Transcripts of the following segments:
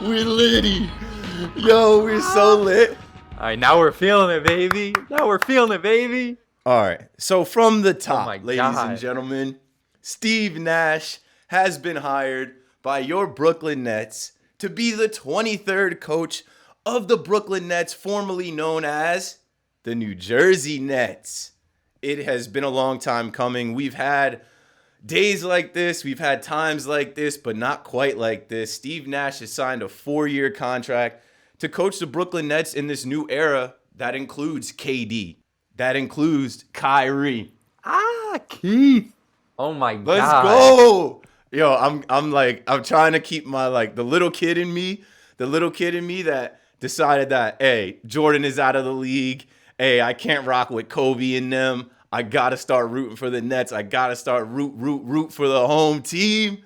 We're litty. Yo, we're so lit. All right, now we're feeling it, baby. All right, so from the top, my ladies God. and gentlemen, Steve Nash has been hired by your Brooklyn Nets to be the 23rd coach of the Brooklyn Nets, formerly known as the New Jersey Nets. It has been a long time coming. We've had days like this, we've had times like this, but not quite like this. Steve Nash has signed a 4-year contract to coach the Brooklyn Nets in this new era that includes KD, that includes Kyrie. Keith. Oh my God. Let's go. Yo, I'm trying to keep my the little kid in me that decided that, hey, Jordan is out of the league. Hey, I can't rock with Kobe and them. I gotta start rooting for the Nets. I gotta start root for the home team.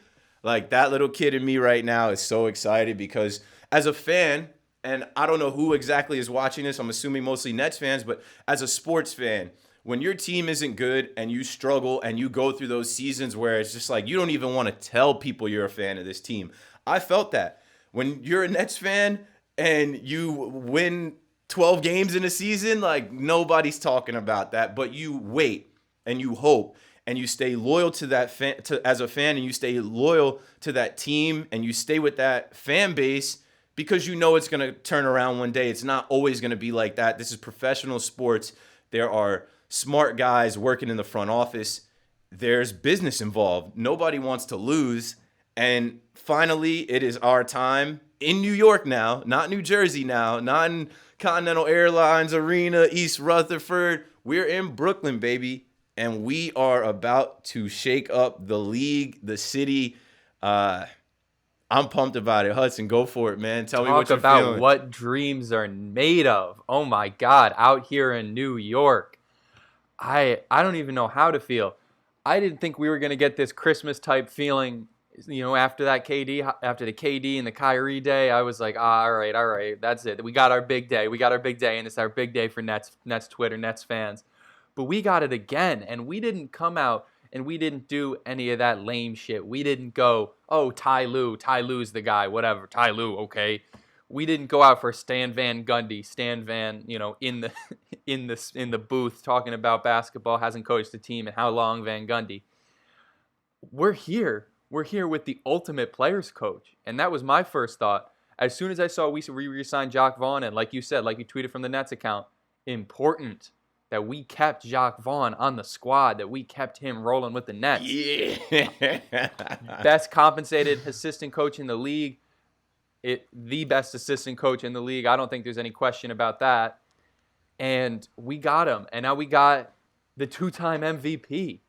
Like, that little kid in me right now is so excited because as a fan, and I don't know who exactly is watching this, I'm assuming mostly Nets fans, but as a sports fan, when your team isn't good and you struggle and you go through those seasons where it's just like you don't even want to tell people you're a fan of this team. I felt that. When you're a Nets fan and you win 12 games in a season, like, nobody's talking about that, but you wait and you hope and you stay loyal to that as a fan, and you stay loyal to that team and you stay with that fan base because you know it's going to turn around one day. It's not always going to be like that. This is professional sports. There are smart guys working in the front office. There's business involved. Nobody wants to lose. And finally, it is our time in New York now, not New Jersey now, not in Continental Airlines Arena, East Rutherford. We're in Brooklyn, baby. And we are about to shake up the league, the city. I'm pumped about it. Hudson, go for it, man. Tell me what you're about feeling. What dreams are made of. Oh my God, out here in New York. I don't even know how to feel. I didn't think we were going to get this Christmas type feeling, after the KD and the Kyrie day. I was like, all right, that's it. We got our big day, and it's our big day for Nets Twitter, Nets fans. But we got it again, and we didn't come out and we didn't do any of that lame shit. We didn't go, oh, Ty Lue's the guy, whatever, Ty Lue, okay. We didn't go out for Stan Van Gundy, in the booth talking about basketball, hasn't coached the team, and how long Van Gundy. We're here with the ultimate players coach, and that was my first thought. As soon as I saw we re-signed Jacque Vaughn, and like you said, like you tweeted from the Nets account, important that we kept Jacque Vaughn on the squad, that we kept him rolling with the Nets. Yeah. Best compensated assistant coach in the league. The best assistant coach in the league. I don't think there's any question about that. And we got him. And now we got the 2-time MVP.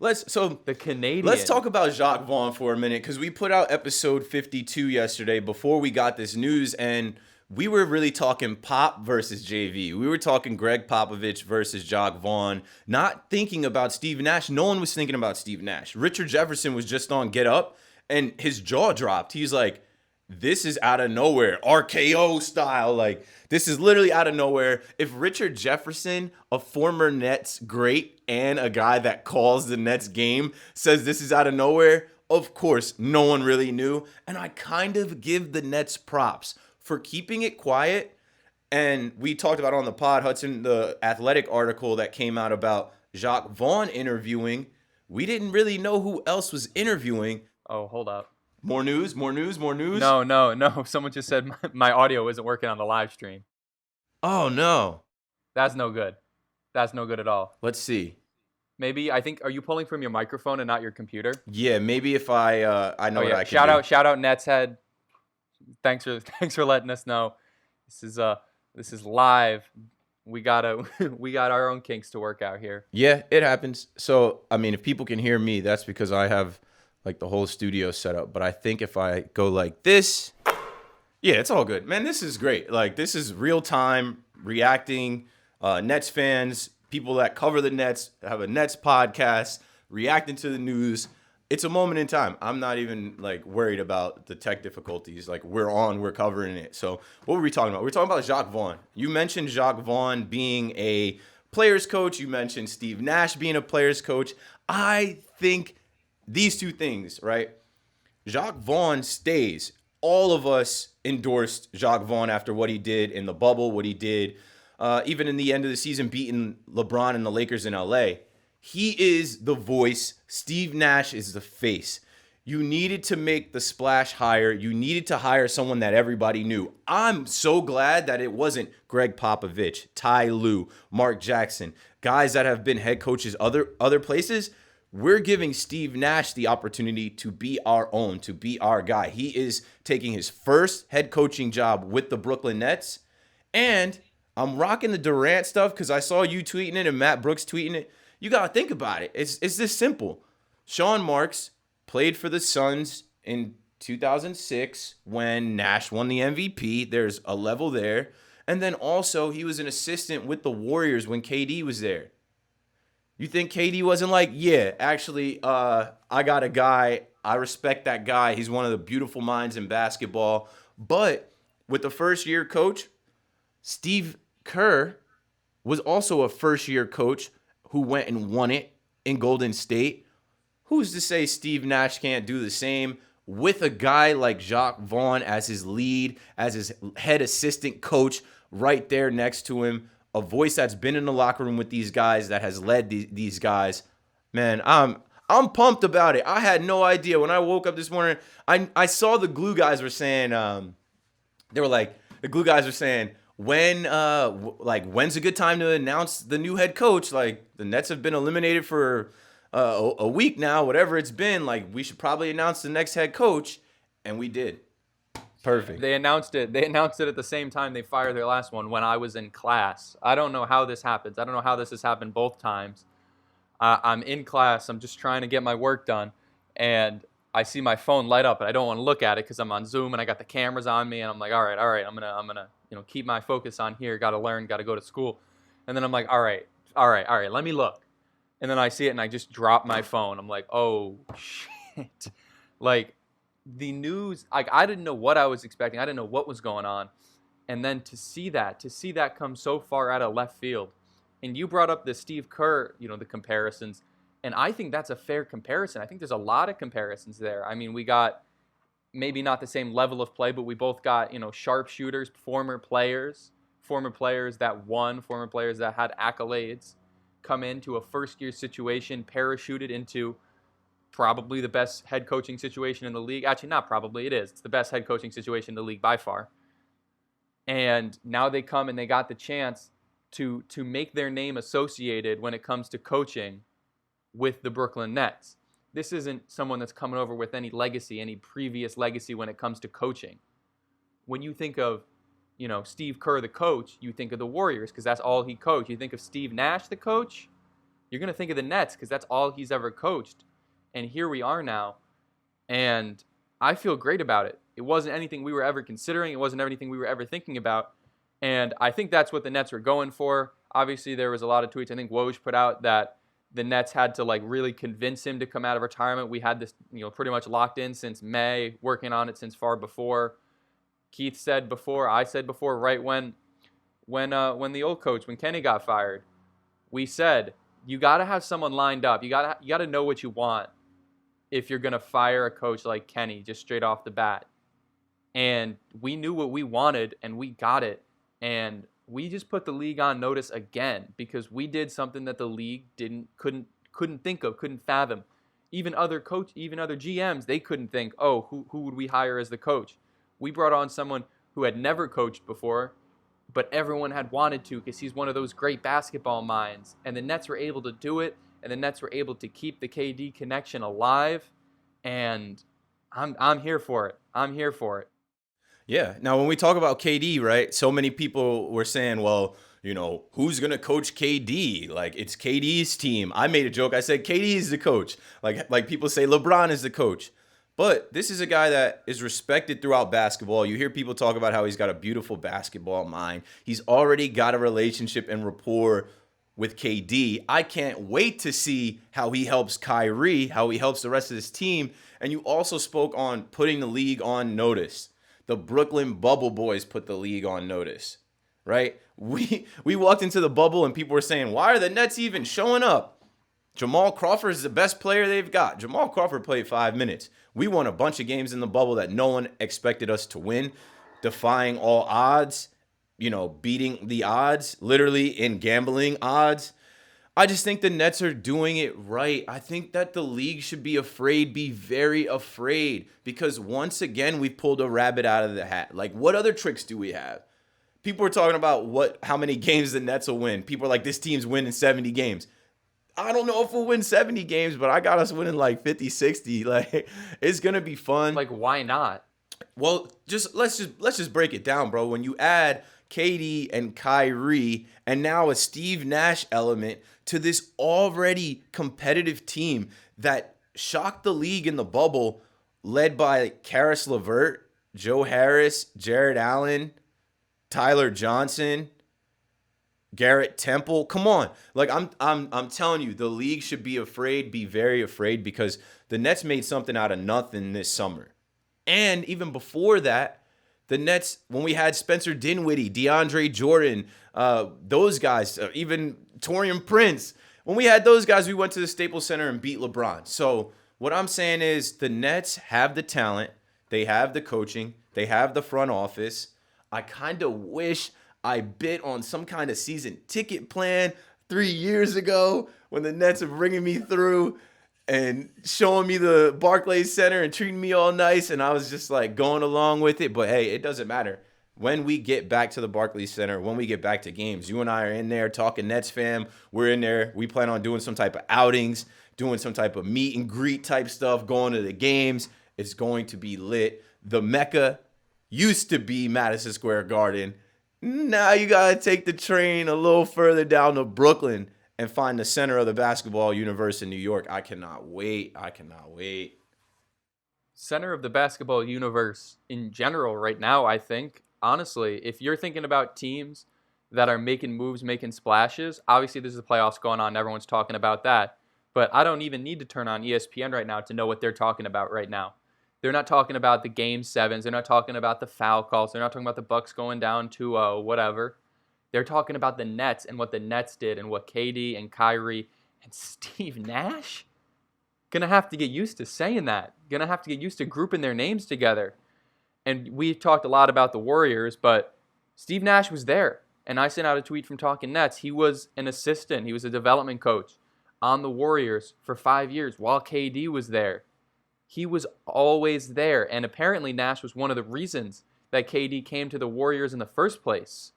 The Canadian. Let's talk about Jacque Vaughn for a minute, because we put out episode 52 yesterday before we got this news, and we were really talking Pop versus JV. We were talking Greg Popovich versus Jacque Vaughn, not thinking about Steve Nash. No one was thinking about Steve Nash. Richard Jefferson was just on Get Up, and his jaw dropped. He's like, this is out of nowhere, RKO style. Like, this is literally out of nowhere. If Richard Jefferson, a former Nets great and a guy that calls the Nets game, says this is out of nowhere, of course, no one really knew. And I kind of give the Nets props for keeping it quiet. And we talked about on the pod, Hudson, the Athletic article that came out about Jacque Vaughn interviewing. We didn't really know who else was interviewing. Oh, hold up. More news? No. Someone just said my audio isn't working on the live stream. Oh, no. That's no good. That's no good at all. Let's see. Maybe, are you pulling from your microphone and not your computer? Yeah, maybe if I know what I can shout do. out, shout out Nets Head. Thanks for letting us know. This is live. We got our own kinks to work out here. Yeah, it happens. So, I mean, if people can hear me, that's because I have the whole studio set up. But I think if I go like this, yeah, it's all good. Man, this is great. This is real time reacting. Nets fans, people that cover the Nets, have a Nets podcast, reacting to the news. It's a moment in time. I'm not even worried about the tech difficulties. We're covering it. So what were we talking about? We're talking about Jacque Vaughn. You mentioned Jacque Vaughn being a players coach. You mentioned Steve Nash being a players coach. I think these two things, right? Jacque Vaughn stays. All of us endorsed Jacque Vaughn after what he did in the bubble, what he did even in the end of the season, beating LeBron and the Lakers in LA. He is the voice. Steve Nash is the face. You needed to make the splash hire. You needed to hire someone that everybody knew. I'm so glad that it wasn't Greg Popovich, Ty Lue, Mark Jackson, guys that have been head coaches other places. We're giving Steve Nash the opportunity to be our own, to be our guy. He is taking his first head coaching job with the Brooklyn Nets. And I'm rocking the Durant stuff because I saw you tweeting it and Matt Brooks tweeting it. You got to think about it. It's this simple. Sean Marks played for the Suns in 2006 when Nash won the MVP. There's a level there. And then also he was an assistant with the Warriors when KD was there. You think KD wasn't like, yeah, actually, I got a guy. I respect that guy. He's one of the beautiful minds in basketball. But with the first-year coach, Steve Kerr was also a first-year coach who went and won it in Golden State. Who's to say Steve Nash can't do the same with a guy like Jacque Vaughn as his lead, as his head assistant coach right there next to him? A voice that's been in the locker room with these guys, that has led these guys. Man, I'm pumped about it. I had no idea. When I woke up this morning, I saw the glue guys were saying, they were like, the glue guys were saying, when's a good time to announce the new head coach? Like, the Nets have been eliminated for a week now, whatever it's been. Like, we should probably announce the next head coach. And we did. Perfect. They announced it at the same time they fired their last one when I was in class. I don't know how this happens. I don't know how this has happened both times. I'm in class. I'm just trying to get my work done. And I see my phone light up, and I don't want to look at it because I'm on Zoom and I got the cameras on me. And I'm like, all right. I'm gonna keep my focus on here. Got to learn. Got to go to school. And then I'm like, all right. Let me look. And then I see it, and I just drop my phone. I'm like, oh shit. Like, the news, like, I didn't know what I was expecting. I didn't know what was going on. And then to see that come so far out of left field. And you brought up the Steve Kerr, the comparisons. And I think that's a fair comparison. I think there's a lot of comparisons there. I mean, we got maybe not the same level of play, but we both got, sharpshooters, former players that won, former players that had accolades come into a first-year situation, parachuted into probably the best head coaching situation in the league. Actually, not probably, it is. It's the best head coaching situation in the league by far. And now they come and they got the chance to make their name associated when it comes to coaching with the Brooklyn Nets. This isn't someone that's coming over with any legacy, any previous legacy when it comes to coaching. When you think of, Steve Kerr, the coach, you think of the Warriors because that's all he coached. You think of Steve Nash, the coach, you're going to think of the Nets because that's all he's ever coached. And here we are now, and I feel great about it. It wasn't anything we were ever considering. It wasn't anything we were ever thinking about. And I think that's what the Nets were going for. Obviously, there was a lot of tweets. I think Woj put out that the Nets had to really convince him to come out of retirement. We had this, pretty much locked in since May, working on it since far before. Keith said before, I said before, right when the old coach, when Kenny got fired, we said, you got to have someone lined up. You got to know what you want if you're going to fire a coach like Kenny just straight off the bat. And we knew what we wanted, and we got it. And we just put the league on notice again because we did something that the league couldn't think of, couldn't fathom. Even other GMs, they couldn't think, who would we hire as the coach? We brought on someone who had never coached before, but everyone had wanted to because he's one of those great basketball minds. And the Nets were able to do it. And the Nets were able to keep the KD connection alive, and I'm here for it. I'm here for it. Yeah. Now, when we talk about KD, right, so many people were saying, well, who's going to coach KD? Like, it's KD's team. I made a joke. I said KD is the coach. Like people say LeBron is the coach. But this is a guy that is respected throughout basketball. You hear people talk about how he's got a beautiful basketball mind. He's already got a relationship and rapport with KD. I can't wait to see how he helps Kyrie, how he helps the rest of this team. And you also spoke on putting the league on notice. The Brooklyn Bubble Boys put the league on notice, right? We walked into the bubble and people were saying, why are the Nets even showing up? Jamal Crawford is the best player they've got. Jamal Crawford played 5 minutes. We won a bunch of games in the bubble that no one expected us to win, defying all odds, beating the odds, literally in gambling odds. I just think the Nets are doing it right. I think that the league should be afraid, be very afraid, because once again, we've pulled a rabbit out of the hat. Like, what other tricks do we have? People are talking about how many games the Nets will win. People are like, this team's winning 70 games. I don't know if we'll win 70 games, but I got us winning like 50, 60. Like, it's going to be fun. Like, why not? Well, let's just break it down, bro. When you add KD and Kyrie and now a Steve Nash element to this already competitive team that shocked the league in the bubble, led by Karis LeVert, Joe Harris, Jared Allen, Tyler Johnson, Garrett Temple. Come on. Like, I'm telling you, the league should be afraid, be very afraid, because the Nets made something out of nothing this summer. And even before that, the Nets, when we had Spencer Dinwiddie, DeAndre Jordan, those guys, even Taurean Prince, when we had those guys, we went to the Staples Center and beat LeBron. So what I'm saying is the Nets have the talent. They have the coaching. They have the front office. I kind of wish I bit on some kind of season ticket plan 3 years ago when the Nets are bringing me through and showing me the Barclays Center and treating me all nice, and I was just like going along with it. But hey, it doesn't matter. When we get back to the Barclays Center, when we get back to games, you and I are in there talking Nets, fam. We're in there. We plan on doing some type of outings, doing some type of meet and greet type stuff, going to the games. It's going to be lit. The Mecca used to be Madison Square Garden. Now you got to take the train a little further down to Brooklyn and find the center of the basketball universe in New York. I cannot wait. Center of the basketball universe in general right now, I think. Honestly, if you're thinking about teams that are making moves, making splashes, obviously this is the playoffs going on. Everyone's talking about that. But I don't even need to turn on ESPN right now to know what they're talking about right now. They're not talking about the game sevens. They're not talking about the foul calls. They're not talking about the Bucks going down 2-0, whatever. They're talking about the Nets and what the Nets did and what KD and Kyrie and Steve Nash. Gonna have to get used to saying that. Gonna have to get used to grouping their names together. And we talked a lot about the Warriors, but Steve Nash was there. And I sent out a tweet from Talkin Nets. He was an assistant. He was a development coach on the Warriors for 5 years while KD was there. He was always there. And apparently Nash was one of the reasons that KD came to the Warriors in the first place.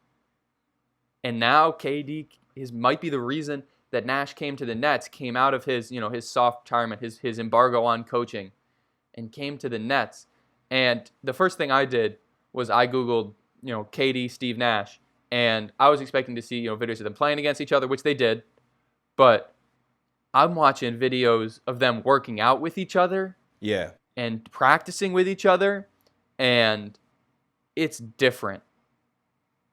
And now KD might be the reason that Nash came to the Nets, came out of his soft retirement, his embargo on coaching, and came to the Nets. And the first thing I did was I Googled, KD, Steve Nash, and I was expecting to see, videos of them playing against each other, which they did. But I'm watching videos of them working out with each other. Yeah. And practicing with each other, and it's different.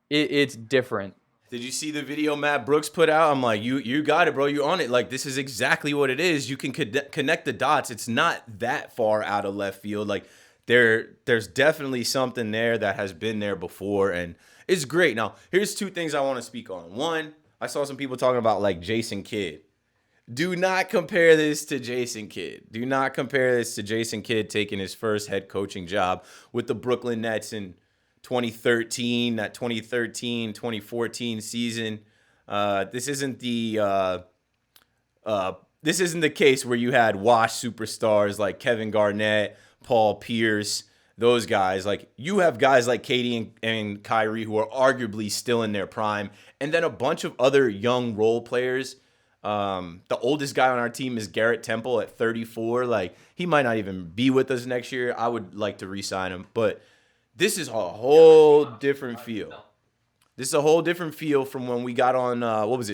It's different. Did you see the video Matt Brooks put out? I'm like, you got it, bro. You're on it. Like, this is exactly what it is. You can connect the dots. It's not that far out of left field. Like, there's definitely something there that has been there before, and it's great. Now, here's two things I want to speak on. One, I saw some people talking about, like, Jason Kidd. Do not compare this to Jason Kidd. Do not compare this to Jason Kidd taking his first head coaching job with the Brooklyn Nets in 2013, that 2013-2014 season. This isn't the case where you had washed superstars like Kevin Garnett, Paul Pierce, those guys. Like, you have guys like KD and Kyrie who are arguably still in their prime, and then a bunch of other young role players. The oldest guy on our team is Garrett Temple at 34. Like, he might not even be with us next year. I would like to re-sign him, but this is a whole different feel. This is a whole different feel from when we got on,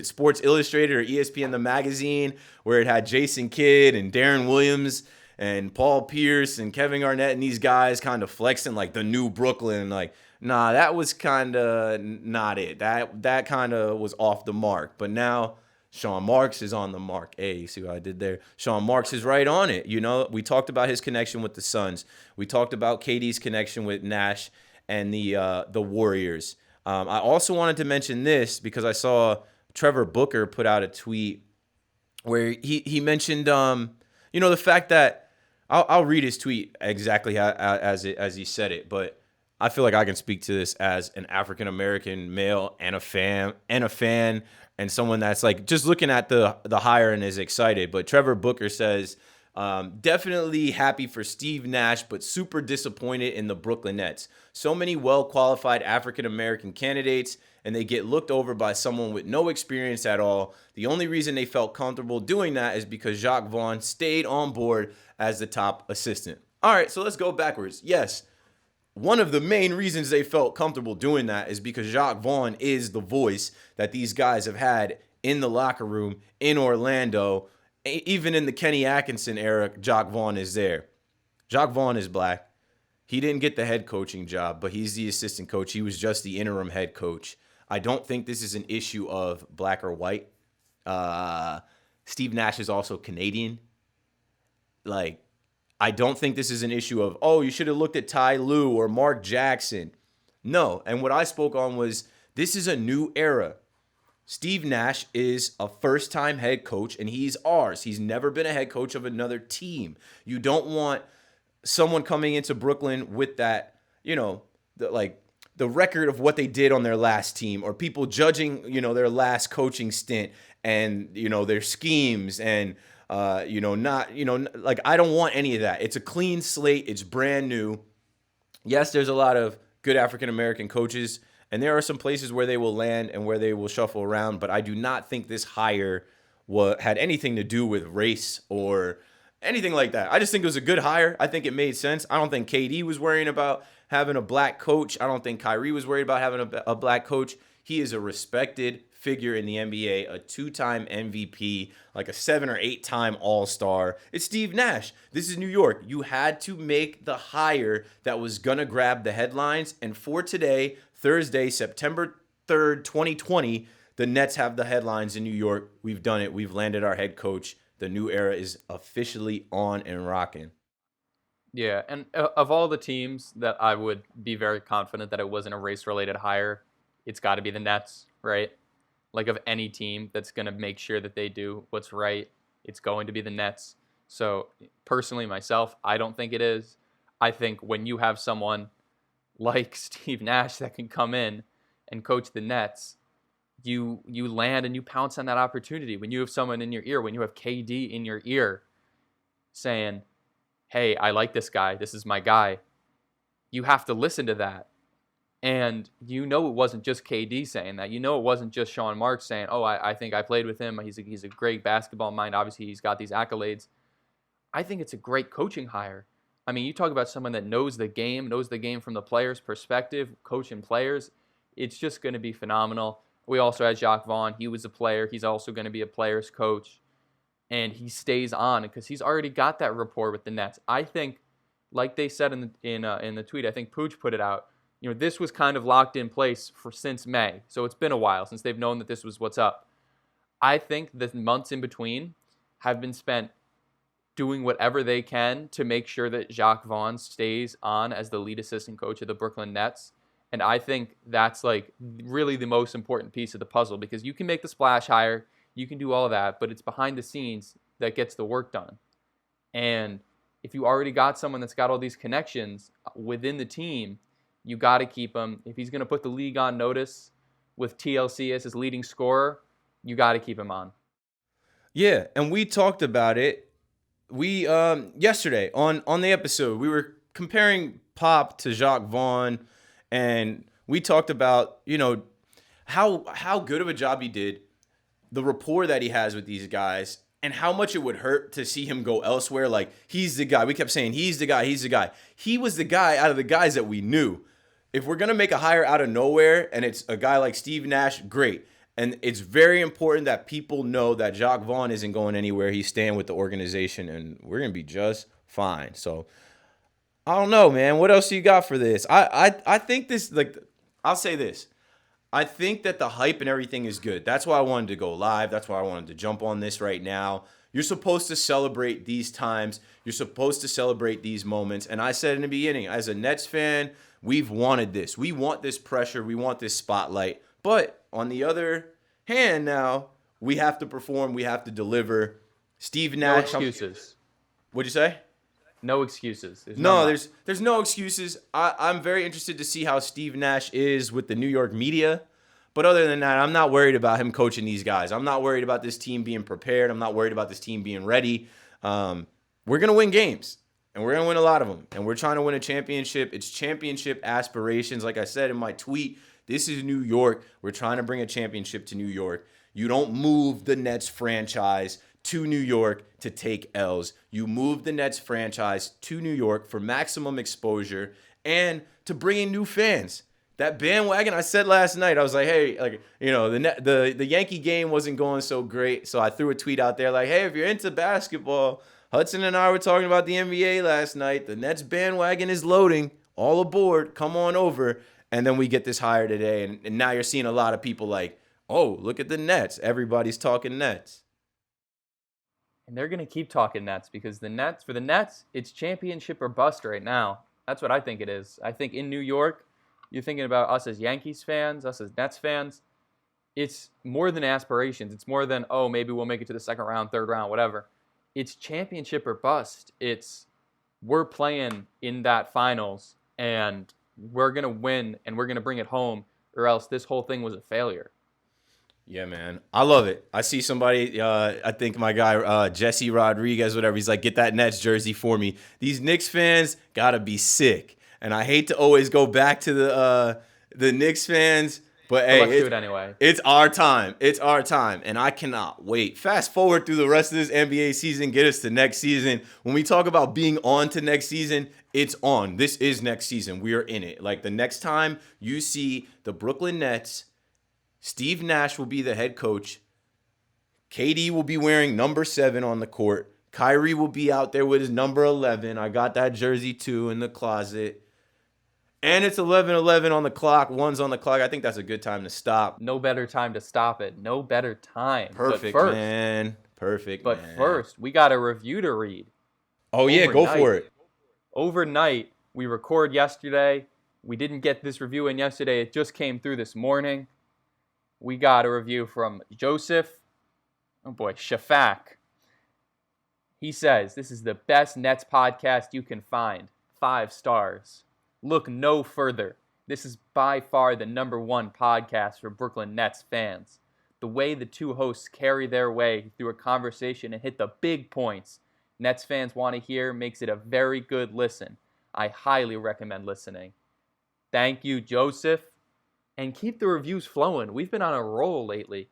Sports Illustrated or ESPN the magazine, where it had Jason Kidd and Darren Williams and Paul Pierce and Kevin Garnett and these guys kind of flexing like the new Brooklyn. Like, nah, that was kind of not it. That kind of was off the mark. But now Sean Marks is on the mark. Hey, you see what I did there? Sean Marks is right on it. We talked about his connection with the Suns. We talked about KD's connection with Nash and the Warriors. I also wanted to mention this because I saw Trevor Booker put out a tweet where he mentioned the fact that I'll read his tweet exactly as he said it, but I feel like I can speak to this as an African American male and a fan and someone that's like just looking at the hire and is excited. But Trevor Booker says, definitely happy for Steve Nash, but super disappointed in the Brooklyn Nets. So many well-qualified African American candidates, and they get looked over by someone with no experience at all. The only reason they felt comfortable doing that is because Jacque Vaughn stayed on board as the top assistant. All right, so let's go backwards. Yes, one of the main reasons they felt comfortable doing that is because Jacque Vaughn is the voice that these guys have had in the locker room in Orlando. Even in the Kenny Atkinson era, Jacque Vaughn is there. Jacque Vaughn is black. He didn't get the head coaching job, but he's the assistant coach. He was just the interim head coach. I don't think this is an issue of black or white. Steve Nash is also Canadian. I don't think this is an issue of, you should have looked at Ty Lue or Mark Jackson. No, and what I spoke on was this is a new era. Steve Nash is a first-time head coach, and he's ours. He's never been a head coach of another team. You don't want someone coming into Brooklyn with that, the record of what they did on their last team, or people judging, their last coaching stint and, their schemes and, I don't want any of that. It's a clean slate. It's brand new. Yes, there's a lot of good African-American coaches, and there are some places where they will land and where they will shuffle around, but I do not think this hire had anything to do with race or anything like that. I just think it was a good hire. I think it made sense. I don't think KD was worrying about having a black coach. I don't think Kyrie was worried about having a black coach. He is a respected figure in the NBA, a 2-time MVP, like a 7 or 8-time All-Star. It's Steve Nash. This is New York. You had to make the hire that was going to grab the headlines. And for today, Thursday, September 3rd, 2020, the Nets have the headlines in New York. We've done it. We've landed our head coach. The new era is officially on and rocking. Yeah, and of all the teams that I would be very confident that it wasn't a race-related hire, it's got to be the Nets, right? Like, of any team that's going to make sure that they do what's right, it's going to be the Nets. So, personally, myself, I don't think it is. I think when you have someone like Steve Nash that can come in and coach the Nets, you land and you pounce on that opportunity. When you have someone in your ear, when you have KD in your ear saying, hey, I like this guy, this is my guy, you have to listen to that. And it wasn't just KD saying that. It wasn't just Sean Marks saying, I think I played with him. He's a great basketball mind. Obviously, he's got these accolades. I think it's a great coaching hire. I mean, you talk about someone that knows the game from the player's perspective, coaching players. It's just going to be phenomenal. We also had Jacque Vaughn. He was a player. He's also going to be a player's coach. And he stays on because he's already got that rapport with the Nets. I think, like they said in the tweet, I think Pooch put it out, this was kind of locked in place since May. So it's been a while since they've known that this was what's up. I think the months in between have been spent doing whatever they can to make sure that Jacque Vaughn stays on as the lead assistant coach of the Brooklyn Nets. And I think that's like really the most important piece of the puzzle, because you can make the splash hire, you can do all of that, but it's behind the scenes that gets the work done. And if you already got someone that's got all these connections within the team, you got to keep him. If he's going to put the league on notice with TLC as his leading scorer, you got to keep him on. Yeah, and we talked about it. We yesterday on the episode, we were comparing Pop to Jacque Vaughn, and we talked about, how good of a job he did, the rapport that he has with these guys, and how much it would hurt to see him go elsewhere. Like, he's the guy. We kept saying, he's the guy. He was the guy out of the guys that we knew. If we're going to make a hire out of nowhere and it's a guy like Steve Nash, great. And it's very important that people know that Jacque Vaughn isn't going anywhere. He's staying with the organization, and we're going to be just fine. So, I don't know, man. What else you got for this? I think this, I'll say this. I think that the hype and everything is good. That's why I wanted to go live. That's why I wanted to jump on this right now. You're supposed to celebrate these times. You're supposed to celebrate these moments. And I said in the beginning, as a Nets fan, we've wanted this. We want this pressure. We want this spotlight. But on the other hand now, We have to perform. We have to deliver. Steve No Nash. excuses. What'd you say? No excuses. No, there's no excuses. I'm very interested to see how Steve Nash is with the New York media. But other than that, I'm not worried about him coaching these guys. I'm not worried about this team being prepared. I'm not worried about this team being ready. We're going to win games, and we're going to win a lot of them. And we're trying to win a championship. It's championship aspirations. Like I said in my tweet, this is New York. We're trying to bring a championship to New York. You don't move the Nets franchise to New York to take L's. You move the Nets franchise to New York for maximum exposure and to bring in new fans. That bandwagon, I said last night, I was like, hey, like, you know, the Yankee game wasn't going so great. So I threw a tweet out there like, hey, if you're into basketball, Hudson and I were talking about the NBA last night. The Nets bandwagon is loading. All aboard. Come on over. And then we get this hire today. And now you're seeing a lot of people like, oh, look at the Nets. Everybody's talking Nets. And they're going to keep talking Nets because for the Nets, it's championship or bust right now. That's what I think it is. I think in New York, you're thinking about us as Yankees fans, us as Nets fans. It's more than aspirations. It's more than, oh, maybe we'll make it to the second round, third round, whatever. It's championship or bust. It's we're playing in that finals, and we're going to win, and we're going to bring it home, or else this whole thing was a failure. Yeah, man. I love it. I see somebody, I think my guy, Jesse Rodriguez, whatever, he's like, get that Nets jersey for me. These Knicks fans got to be sick. And I hate to always go back to the Knicks fans, but hey, let's do it anyway. It's our time. It's our time. And I cannot wait. Fast forward through the rest of this NBA season, get us to next season. When we talk about being on to next season, it's on. This is next season. We are in it. Like the next time you see the Brooklyn Nets, Steve Nash will be the head coach. KD will be wearing number 7 on the court. Kyrie will be out there with his number 11. I got that jersey too in the closet. And it's 11:11 on the clock. 1's on the clock. I think that's a good time to stop. No better time to stop it. No better time. Perfect, man. Perfect, But man. first, we got a review to read. Oh, yeah, go for it. Overnight, we record yesterday. We didn't get this review in yesterday. It just came through this morning. We got a review from Joseph. Oh boy, Shafak. He says, this is the best Nets podcast you can find. 5 stars. Look no further. This is by far the #1 podcast for Brooklyn Nets fans. The way the two hosts carry their way through a conversation and hit the big points Nets fans want to hear makes it a very good listen. I highly recommend listening. Thank you, Joseph. And keep the reviews flowing. We've been on a roll lately.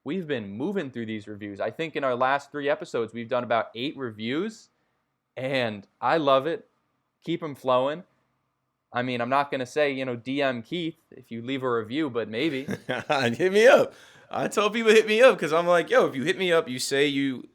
We've been moving through these reviews. I think in our last 3 episodes, we've done about 8 reviews. And I love it. Keep them flowing. I mean, I'm not going to say, DM Keith if you leave a review, but maybe. Hit me up. I tell people hit me up because I'm like, yo, if you hit me up, you say you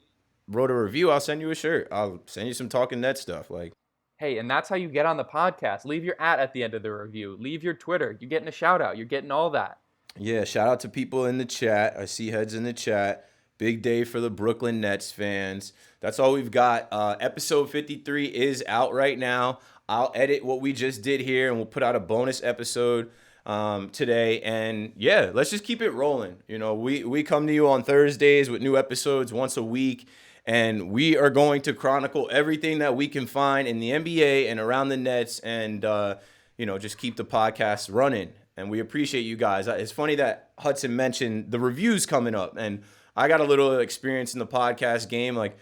wrote a review, I'll send you a shirt. I'll send you some Talkin Nets stuff. Like, hey, and that's how you get on the podcast. Leave your at the end of the review. Leave your Twitter. You're getting a shout out. You're getting all that. Yeah, shout out to people in the chat. I see heads in the chat. Big day for the Brooklyn Nets fans. That's all we've got. Episode 53 is out right now. I'll edit what we just did here, and we'll put out a bonus episode today. And, yeah, let's just keep it rolling. We come to you on Thursdays with new episodes once a week. And we are going to chronicle everything that we can find in the NBA and around the Nets and, just keep the podcast running. And we appreciate you guys. It's funny that Hudson mentioned the reviews coming up. And I got a little experience in the podcast game. Like,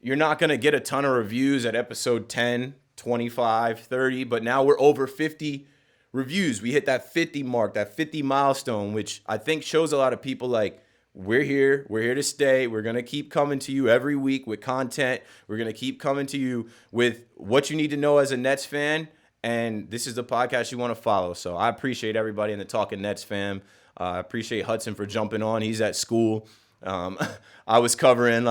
you're not going to get a ton of reviews at episode 10, 25, 30. But now we're over 50 reviews. We hit that 50 mark, that 50 milestone, which I think shows a lot of people like, we're here to stay. We're going to keep coming to you every week with content. We're going to keep coming to you with what you need to know as a Nets fan. And this is the podcast you want to follow. So I appreciate everybody in the Talkin Nets fam. I appreciate Hudson for jumping on. He's at school. I was covering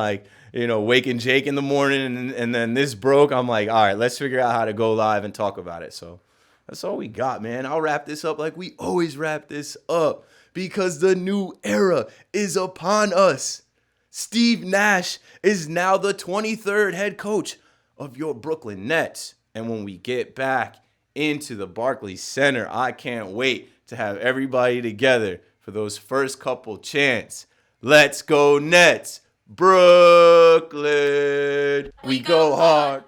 waking Jake in the morning and then this broke. I'm like, all right, let's figure out how to go live and talk about it. So that's all we got, man. I'll wrap this up like we always wrap this up. Because the new era is upon us. Steve Nash is now the 23rd head coach of your Brooklyn Nets. And when we get back into the Barclays Center, I can't wait to have everybody together for those first couple chants. Let's go Nets. Brooklyn. We go hard.